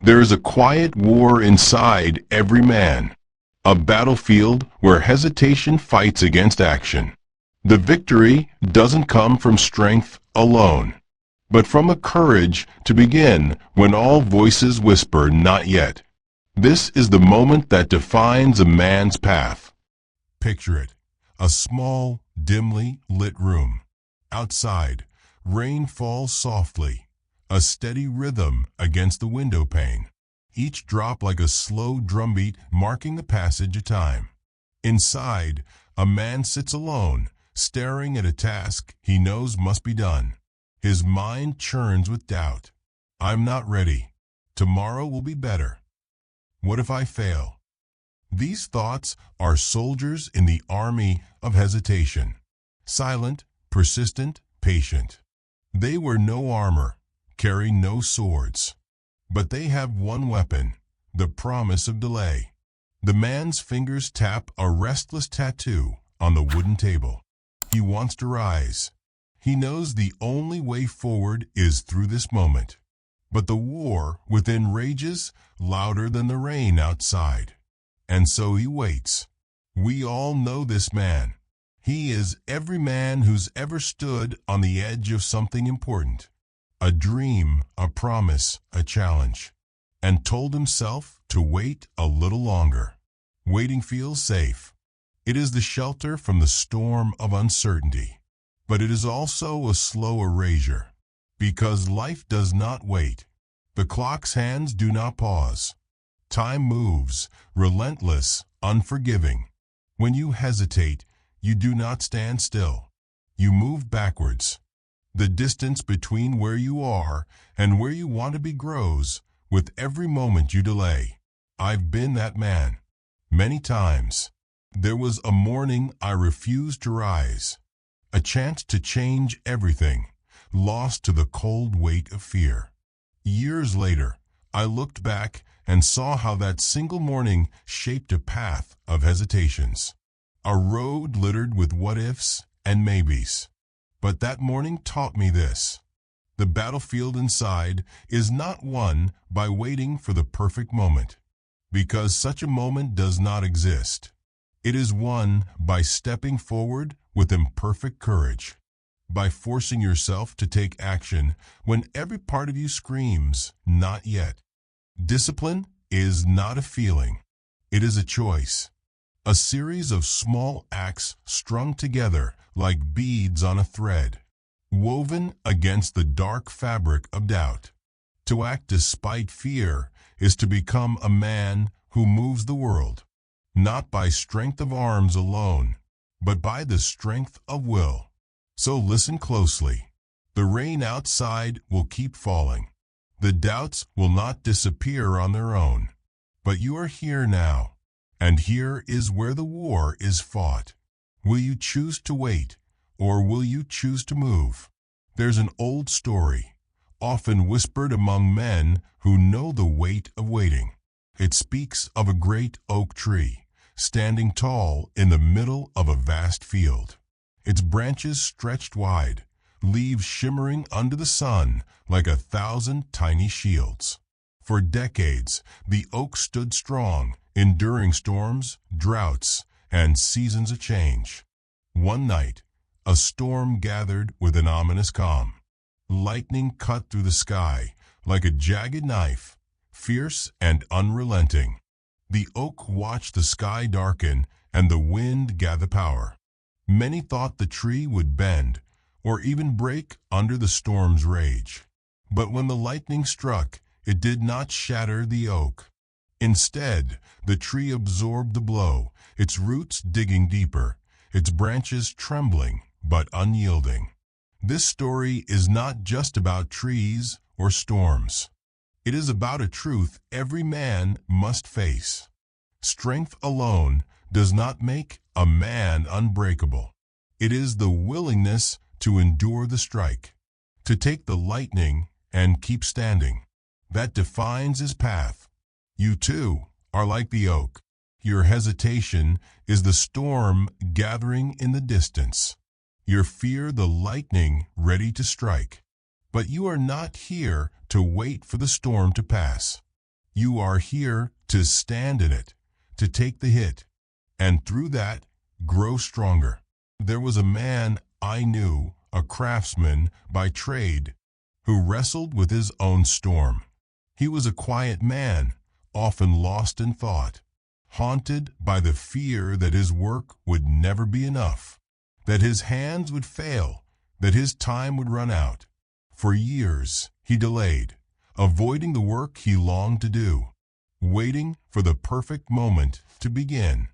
There is a quiet war inside every man, a battlefield where hesitation fights against action. The victory doesn't come from strength alone, but from a courage to begin when all voices whisper not yet. This is the moment that defines a man's path. Picture it, a small, dimly lit room. Outside, rain falls softly, a steady rhythm against the window pane, each drop like a slow drumbeat marking the passage of time. Inside, a man sits alone, staring at a task he knows must be done. His mind churns with doubt. I'm not ready. Tomorrow will be better. What if I fail? These thoughts are soldiers in the army of hesitation. Silent, persistent, patient. They wear no armor, carry no swords. But they have one weapon, the promise of delay. The man's fingers tap a restless tattoo on the wooden table. He wants to rise. He knows the only way forward is through this moment. But the war within rages louder than the rain outside. And so he waits. We all know this man. He is every man who's ever stood on the edge of something important. A dream, a promise, a challenge. And told himself to wait a little longer. Waiting feels safe. It is the shelter from the storm of uncertainty. But it is also a slow erasure. Because life does not wait. The clock's hands do not pause. Time moves, relentless, unforgiving. When you hesitate, you do not stand still. You move backwards. The distance between where you are and where you want to be grows with every moment you delay. I've been that man. Many times. There was a morning I refused to rise. A chance to change everything, lost to the cold weight of fear. Years later, I looked back and saw how that single morning shaped a path of hesitations. A road littered with what-ifs and maybes. But that morning taught me this. The battlefield inside is not won by waiting for the perfect moment, because such a moment does not exist. It is won by stepping forward with imperfect courage, by forcing yourself to take action when every part of you screams, not yet. Discipline is not a feeling. It is a choice. A series of small acts strung together like beads on a thread, woven against the dark fabric of doubt. To act despite fear is to become a man who moves the world, not by strength of arms alone, but by the strength of will. So listen closely. The rain outside will keep falling. The doubts will not disappear on their own. But you are here now, and here is where the war is fought. Will you choose to wait, or will you choose to move? There's an old story, often whispered among men who know the weight of waiting. It speaks of a great oak tree, standing tall in the middle of a vast field. Its branches stretched wide, leaves shimmering under the sun like 1,000 tiny shields. For decades, the oak stood strong, enduring storms, droughts, and seasons of change. One night, a storm gathered with an ominous calm. Lightning cut through the sky like a jagged knife, fierce and unrelenting. The oak watched the sky darken and the wind gather power. Many thought the tree would bend or even break under the storm's rage. But when the lightning struck, it did not shatter the oak. Instead, the tree absorbed the blow, its roots digging deeper, its branches trembling but unyielding. This story is not just about trees or storms. It is about a truth every man must face. Strength alone does not make a man unbreakable. It is the willingness to endure the strike, to take the lightning and keep standing. That defines his path. You too are like the oak. Your hesitation is the storm gathering in the distance. Your fear the lightning ready to strike. But you are not here to wait for the storm to pass. You are here to stand in it, to take the hit, and through that, grow stronger. There was a man I knew, a craftsman by trade, who wrestled with his own storm. He was a quiet man, often lost in thought, haunted by the fear that his work would never be enough, that his hands would fail, that his time would run out. For years he delayed, avoiding the work he longed to do, waiting for the perfect moment to begin.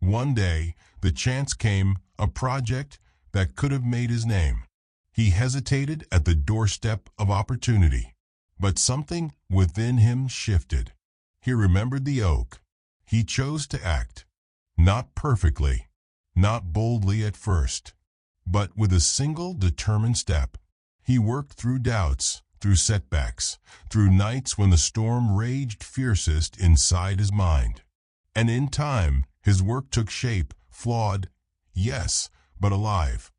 One day, the chance came, a project that could have made his name. He hesitated at the doorstep of opportunity, but something within him shifted. He remembered the oak. He chose to act, not perfectly, not boldly at first, but with a single determined step. He worked through doubts, through setbacks, through nights when the storm raged fiercest inside his mind. And in time, his work took shape, flawed, yes, but alive.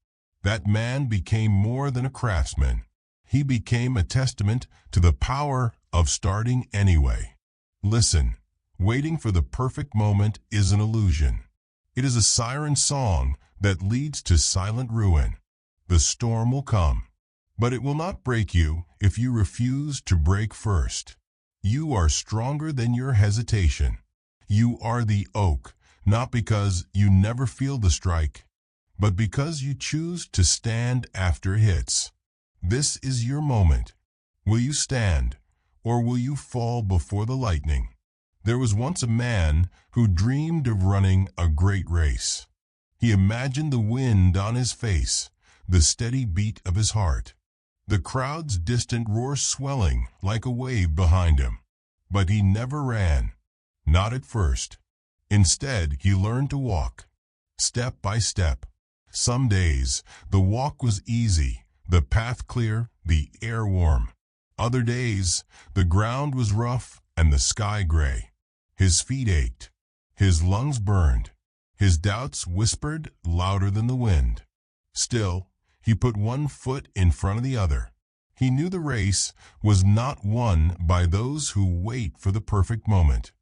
That man became more than a craftsman. He became a testament to the power of starting anyway. Listen, waiting for the perfect moment is an illusion. It is a siren song that leads to silent ruin. The storm will come, but it will not break you if you refuse to break first. You are stronger than your hesitation. You are the oak, not because you never feel the strike, but because you choose to stand after it hits. This is your moment. Will you stand, or will you fall before the lightning? There was once a man who dreamed of running a great race. He imagined the wind on his face, the steady beat of his heart, the crowd's distant roar swelling like a wave behind him. But he never ran, not at first. Instead, he learned to walk, step by step. Some days, the walk was easy, the path clear, the air warm. Other days, the ground was rough and the sky gray. His feet ached, his lungs burned, his doubts whispered louder than the wind. Still, he put one foot in front of the other. He knew the race was not won by those who wait for the perfect moment,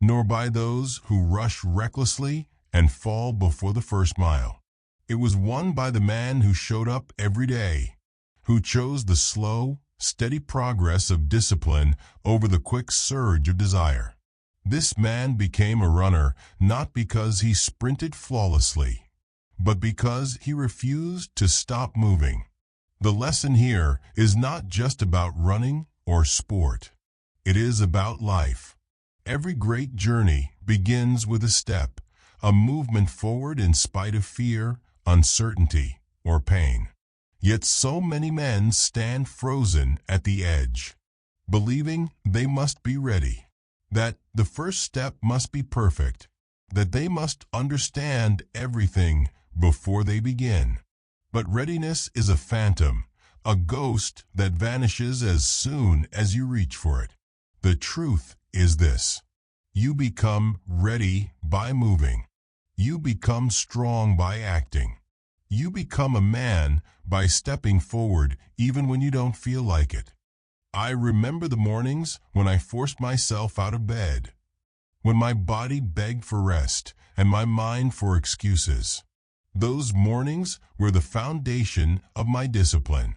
nor by those who rush recklessly and fall before the first mile. It was won by the man who showed up every day, who chose the slow, steady progress of discipline over the quick surge of desire. This man became a runner not because he sprinted flawlessly, but because he refused to stop moving. The lesson here is not just about running or sport. It is about life. Every great journey begins with a step, a movement forward in spite of fear, uncertainty, or pain. Yet so many men stand frozen at the edge, believing they must be ready, that the first step must be perfect, that they must understand everything before they begin. But readiness is a phantom, a ghost that vanishes as soon as you reach for it. The truth is this: you become ready by moving. You become strong by acting. You become a man by stepping forward even when you don't feel like it. I remember the mornings when I forced myself out of bed, when my body begged for rest and my mind for excuses. Those mornings were the foundation of my discipline.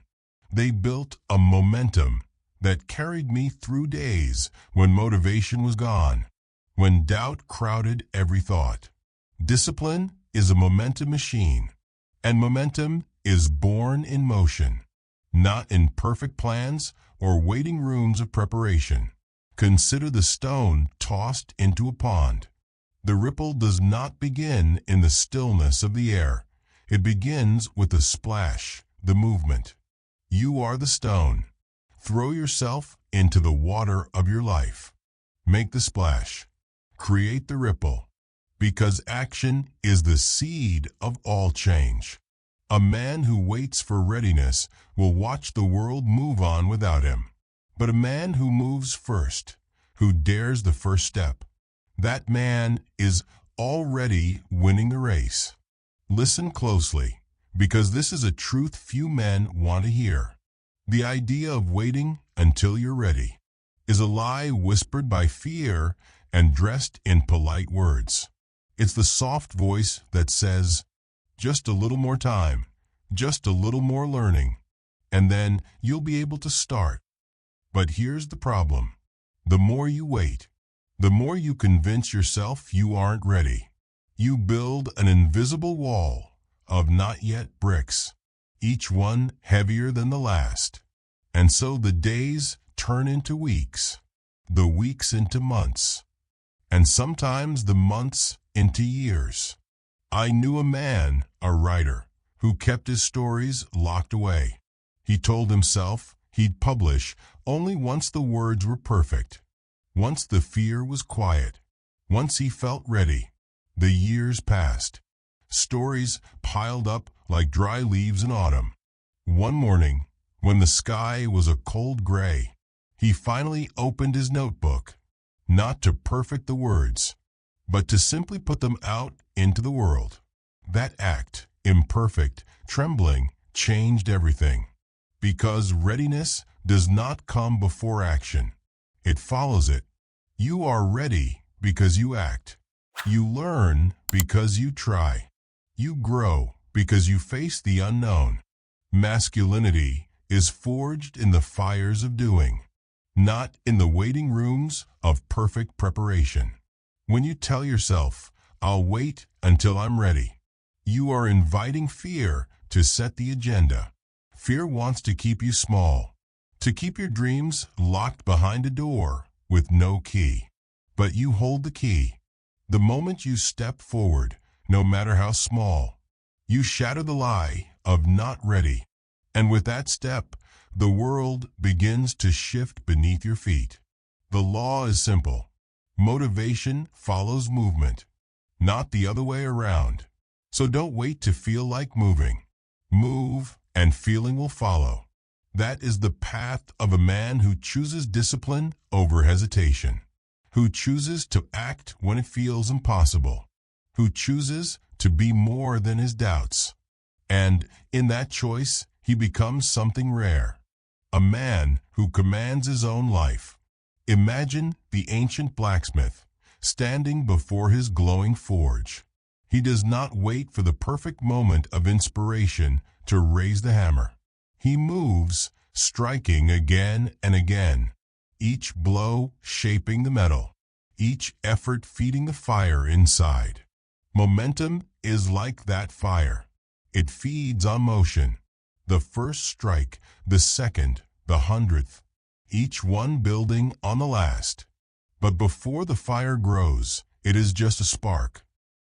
They built a momentum that carried me through days when motivation was gone, when doubt crowded every thought. Discipline is a momentum machine, and momentum is born in motion, not in perfect plans or waiting rooms of preparation. Consider the stone tossed into a pond. The ripple does not begin in the stillness of the air. It begins with the splash, the movement. You are the stone. Throw yourself into the water of your life. Make the splash. Create the ripple. Because action is the seed of all change. A man who waits for readiness will watch the world move on without him. But a man who moves first, who dares the first step, that man is already winning the race. Listen closely, because this is a truth few men want to hear. The idea of waiting until you're ready is a lie whispered by fear and dressed in polite words. It's the soft voice that says, just a little more time, just a little more learning, and then you'll be able to start. But here's the problem. The more you wait, the more you convince yourself you aren't ready. You build an invisible wall of not yet bricks, each one heavier than the last. And so the days turn into weeks, the weeks into months, and sometimes the months into years. I knew a man, a writer, who kept his stories locked away. He told himself he'd publish only once the words were perfect, once the fear was quiet, once he felt ready. The years passed. Stories piled up like dry leaves in autumn. One morning, when the sky was a cold gray, he finally opened his notebook, not to perfect the words, but to simply put them out into the world. That act, imperfect, trembling, changed everything. Because readiness does not come before action. It follows it. You are ready because you act. You learn because you try. You grow because you face the unknown. Masculinity is forged in the fires of doing, not in the waiting rooms of perfect preparation. When you tell yourself, I'll wait until I'm ready, you are inviting fear to set the agenda. Fear wants to keep you small, to keep your dreams locked behind a door with no key. But you hold the key. The moment you step forward, no matter how small, you shatter the lie of not ready. And with that step, the world begins to shift beneath your feet. The law is simple. Motivation follows movement, not the other way around. So don't wait to feel like moving. Move, and feeling will follow. That is the path of a man who chooses discipline over hesitation, who chooses to act when it feels impossible, who chooses to be more than his doubts. And in that choice, he becomes something rare, a man who commands his own life. Imagine the ancient blacksmith standing before his glowing forge. He does not wait for the perfect moment of inspiration to raise the hammer. He moves, striking again and again, each blow shaping the metal, each effort feeding the fire inside. Momentum is like that fire. It feeds on motion. The first strike, the second, the 100th, each one building on the last. But before the fire grows, it is just a spark.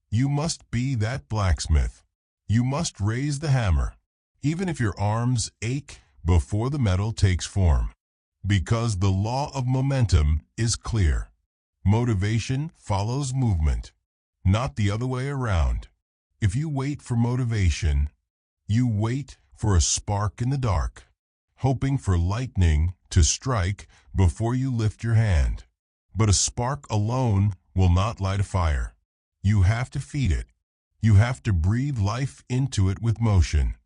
You must be that blacksmith. You must raise the hammer, even if your arms ache before the metal takes form. Because the law of momentum is clear. Motivation follows movement, not the other way around. If you wait for motivation, you wait for a spark in the dark, hoping for lightning to strike before you lift your hand. But a spark alone will not light a fire. You have to feed it. You have to breathe life into it with motion.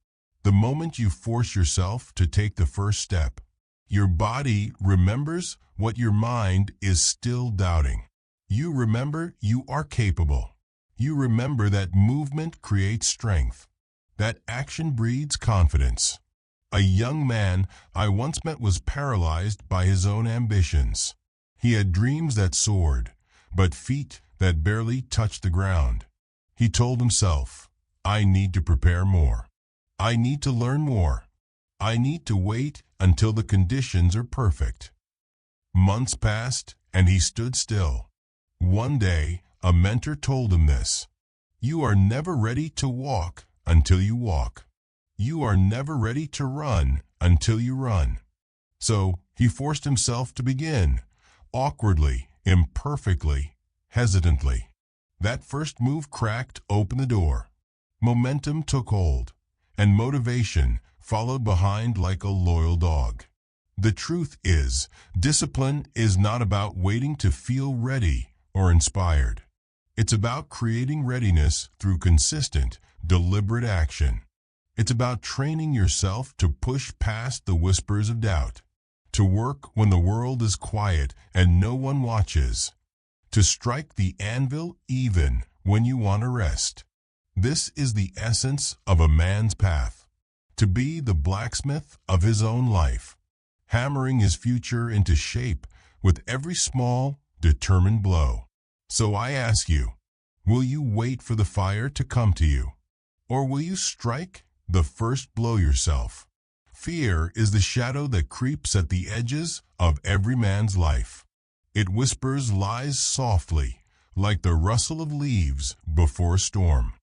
The moment you force yourself to take the first step, your body remembers what your mind is still doubting. You remember you are capable. You remember that movement creates strength, that action breeds confidence. A young man I once met was paralyzed by his own ambitions. He had dreams that soared, but feet that barely touched the ground. He told himself, I need to prepare more. I need to learn more. I need to wait until the conditions are perfect. Months passed, and he stood still. One day, a mentor told him this: you are never ready to walk until you walk. You are never ready to run until you run. So he forced himself to begin, awkwardly, imperfectly, hesitantly. That first move cracked open the door. Momentum took hold, and motivation followed behind like a loyal dog. The truth is, discipline is not about waiting to feel ready or inspired. It's about creating readiness through consistent, deliberate action. It's about training yourself to push past the whispers of doubt, to work when the world is quiet and no one watches, to strike the anvil even when you want to rest. This is the essence of a man's path, to be the blacksmith of his own life, hammering his future into shape with every small, determined blow. So I ask you, will you wait for the fire to come to you, or will you strike the first blow yourself? Fear is the shadow that creeps at the edges of every man's life. It whispers lies softly, like the rustle of leaves before a storm.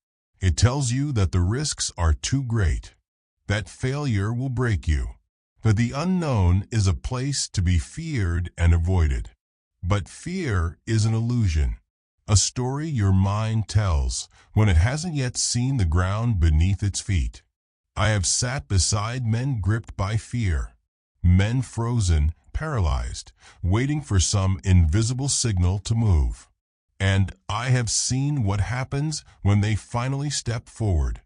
It tells you that the risks are too great, that failure will break you, that the unknown is a place to be feared and avoided. But fear is an illusion, a story your mind tells when it hasn't yet seen the ground beneath its feet. I have sat beside men gripped by fear, men frozen, paralyzed, waiting for some invisible signal to move. And I have seen what happens when they finally step forward.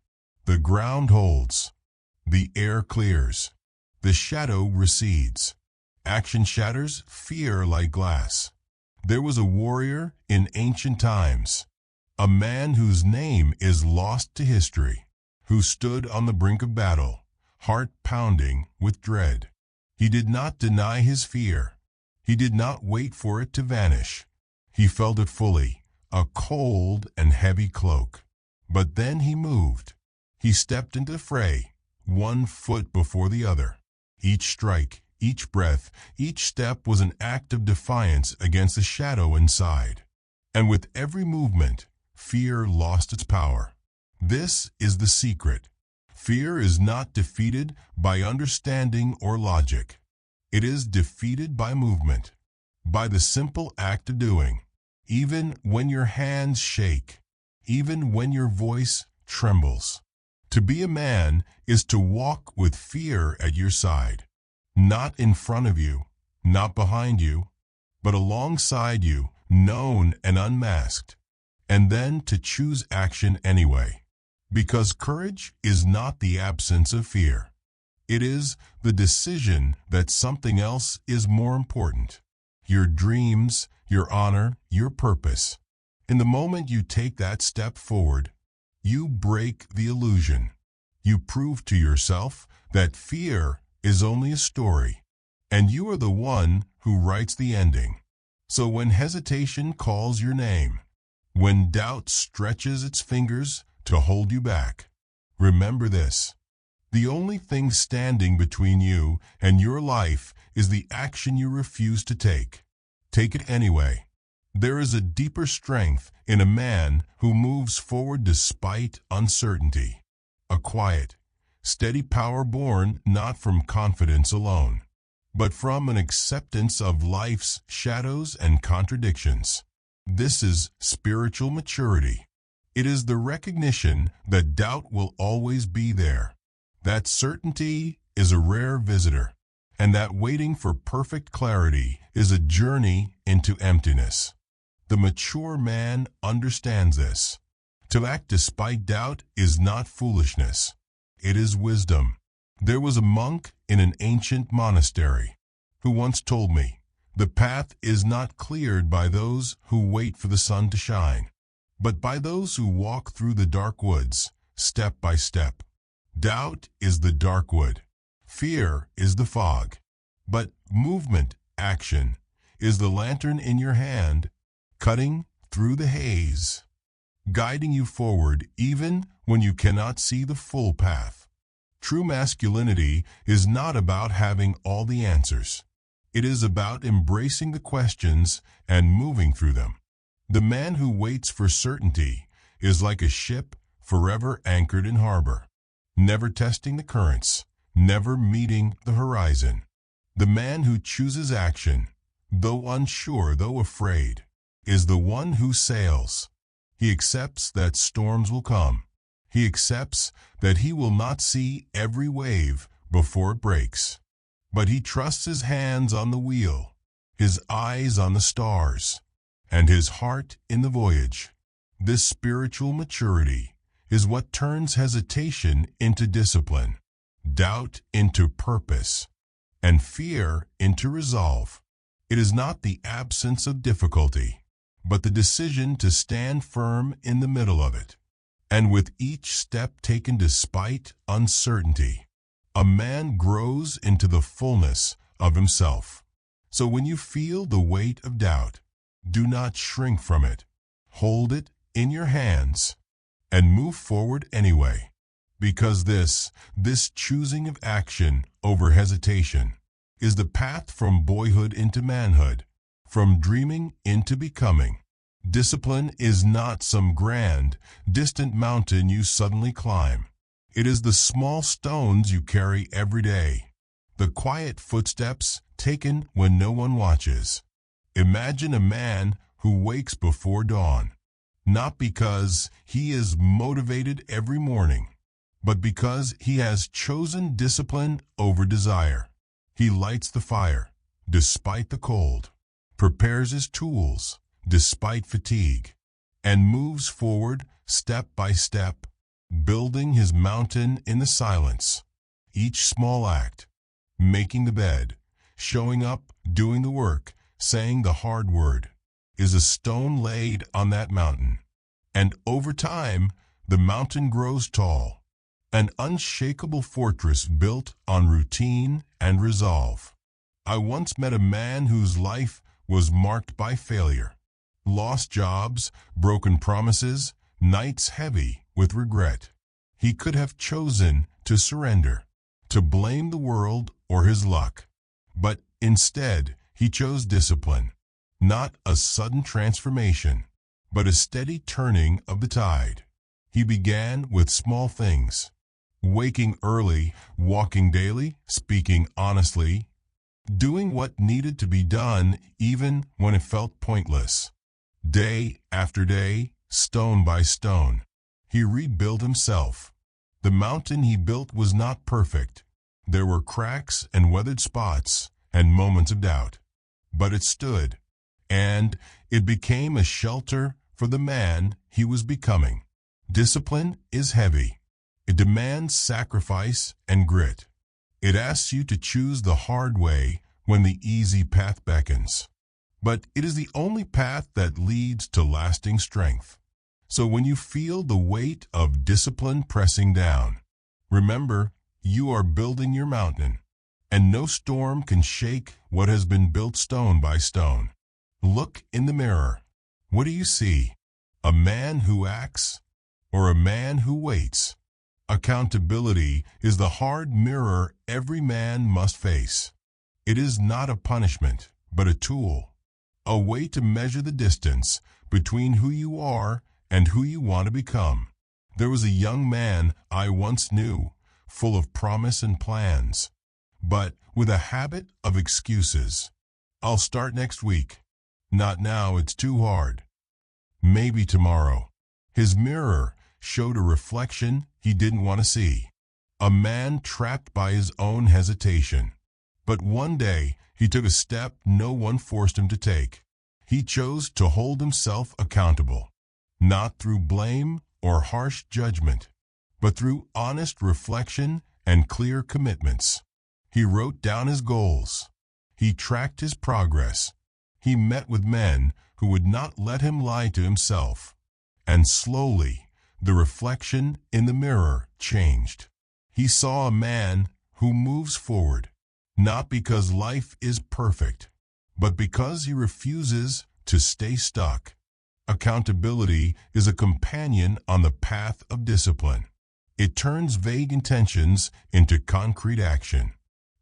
The ground holds, the air clears, the shadow recedes. Action shatters fear like glass. There was a warrior in ancient times, a man whose name is lost to history, who stood on the brink of battle, heart pounding with dread. He did not deny his fear. He did not wait for it to vanish. He felt it fully, a cold and heavy cloak. But then he moved. He stepped into the fray, one foot before the other. Each strike, each breath, each step was an act of defiance against the shadow inside. And with every movement, fear lost its power. This is the secret. Fear is not defeated by understanding or logic. It is defeated by movement, by the simple act of doing, even when your hands shake, even when your voice trembles. To be a man is to walk with fear at your side, not in front of you, not behind you, but alongside you, known and unmasked, and then to choose action anyway. Because courage is not the absence of fear. It is the decision that something else is more important. Your dreams, your honor, your purpose. In the moment you take that step forward, you break the illusion. You prove to yourself that fear is only a story, and you are the one who writes the ending. So when hesitation calls your name, when doubt stretches its fingers to hold you back, remember this. The only thing standing between you and your life is the action you refuse to take. Take it anyway. There is a deeper strength in a man who moves forward despite uncertainty. A quiet, steady power born not from confidence alone, but from an acceptance of life's shadows and contradictions. This is spiritual maturity. It is the recognition that doubt will always be there, that certainty is a rare visitor, and that waiting for perfect clarity is a journey into emptiness. The mature man understands this. To act despite doubt is not foolishness. It is wisdom. There was a monk in an ancient monastery who once told me, "The path is not cleared by those who wait for the sun to shine, but by those who walk through the dark woods, step by step." Doubt is the dark wood. Fear is the fog. But movement, action, is the lantern in your hand, cutting through the haze, guiding you forward even when you cannot see the full path. True masculinity is not about having all the answers. It is about embracing the questions and moving through them. The man who waits for certainty is like a ship forever anchored in harbor, never testing the currents, never meeting the horizon. The man who chooses action, though unsure, though afraid, is the one who sails. He accepts that storms will come. He accepts that he will not see every wave before it breaks. But he trusts his hands on the wheel, his eyes on the stars, and his heart in the voyage. This spiritual maturity is what turns hesitation into discipline, doubt into purpose, and fear into resolve. It is not the absence of difficulty, but the decision to stand firm in the middle of it. And with each step taken despite uncertainty, a man grows into the fullness of himself. So when you feel the weight of doubt, do not shrink from it. Hold it in your hands and move forward anyway, because this choosing of action over hesitation is the path from boyhood into manhood, from dreaming into becoming. Discipline is not some grand, distant mountain you suddenly climb. It is the small stones you carry every day, the quiet footsteps taken when no one watches. Imagine a man who wakes before dawn, not because he is motivated every morning, but because he has chosen discipline over desire. He lights the fire, despite the cold, prepares his tools, despite fatigue, and moves forward step by step, building his mountain in the silence. Each small act, making the bed, showing up, doing the work, saying the hard word, is a stone laid on that mountain. And over time, the mountain grows tall, an unshakable fortress built on routine and resolve. I once met a man whose life was marked by failure. Lost jobs, broken promises, nights heavy with regret. He could have chosen to surrender, to blame the world or his luck. But instead, he chose discipline, not a sudden transformation, but a steady turning of the tide. He began with small things, waking early, walking daily, speaking honestly, doing what needed to be done even when it felt pointless. Day after day, stone by stone, he rebuilt himself. The mountain he built was not perfect. There were cracks and weathered spots and moments of doubt. But it stood, and it became a shelter for the man he was becoming. Discipline is heavy. It demands sacrifice and grit. It asks you to choose the hard way when the easy path beckons. But it is the only path that leads to lasting strength. So when you feel the weight of discipline pressing down, remember, you are building your mountain, and no storm can shake what has been built stone by stone. Look in the mirror. What do you see? A man who acts or a man who waits? Accountability is the hard mirror every man must face. It is not a punishment, but a tool, a way to measure the distance between who you are and who you want to become. There was a young man I once knew, full of promise and plans, but with a habit of excuses. I'll start next week. Not now, it's too hard. Maybe tomorrow. His mirror showed a reflection he didn't want to see. A man trapped by his own hesitation. But one day, he took a step no one forced him to take. He chose to hold himself accountable, not through blame or harsh judgment, but through honest reflection and clear commitments. He wrote down his goals. He tracked his progress. He met with men who would not let him lie to himself. And slowly, the reflection in the mirror changed. He saw a man who moves forward, not because life is perfect, but because he refuses to stay stuck. Accountability is a companion on the path of discipline. It turns vague intentions into concrete action.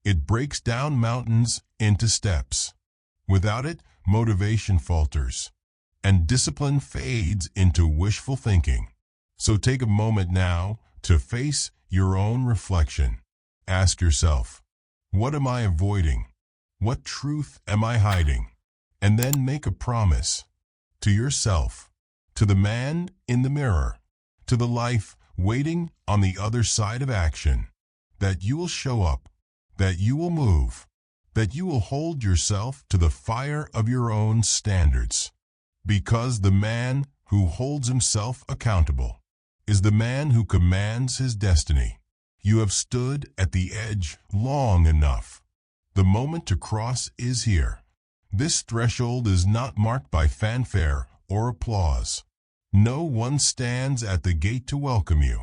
It breaks down mountains into steps. Without it, motivation falters, and discipline fades into wishful thinking. So take a moment now to face your own reflection. Ask yourself, what am I avoiding? What truth am I hiding? And then make a promise to yourself, to the man in the mirror, to the life waiting on the other side of action, that you will show up, that you will move, that you will hold yourself to the fire of your own standards. Because the man who holds himself accountable is the man who commands his destiny. You have stood at the edge long enough. The moment to cross is here. This threshold is not marked by fanfare or applause. No one stands at the gate to welcome you.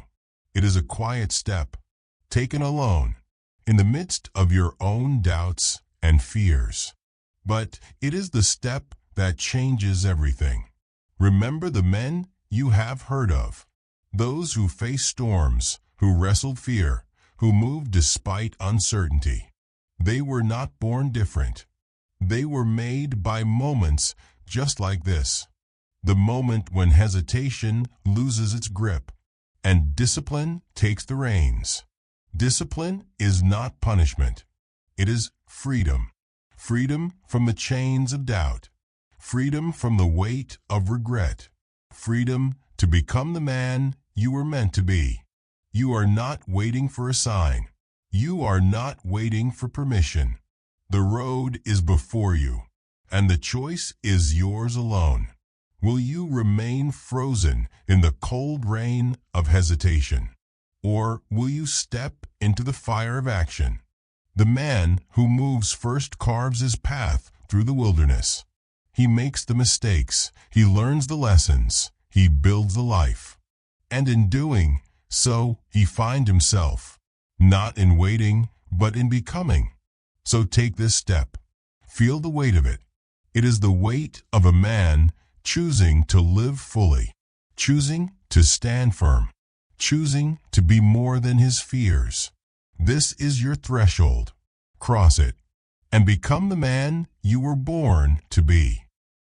It is a quiet step, taken alone, in the midst of your own doubts and fears. But it is the step that changes everything. Remember the men you have heard of, those who faced storms, who wrestled fear, who moved despite uncertainty. They were not born different. They were made by moments just like this. The moment when hesitation loses its grip and discipline takes the reins. Discipline is not punishment. It is freedom. Freedom from the chains of doubt. Freedom from the weight of regret. Freedom to become the man you were meant to be. You are not waiting for a sign. You are not waiting for permission. The road is before you, and the choice is yours alone. Will you remain frozen in the cold rain of hesitation, or will you step into the fire of action? The man who moves first carves his path through the wilderness. He makes the mistakes, he learns the lessons, he builds the life. And in doing so, he finds himself, not in waiting, but in becoming. So take this step. Feel the weight of it. It is the weight of a man choosing to live fully, choosing to stand firm, choosing to be more than his fears. This is your threshold. Cross it, and become the man you were born to be.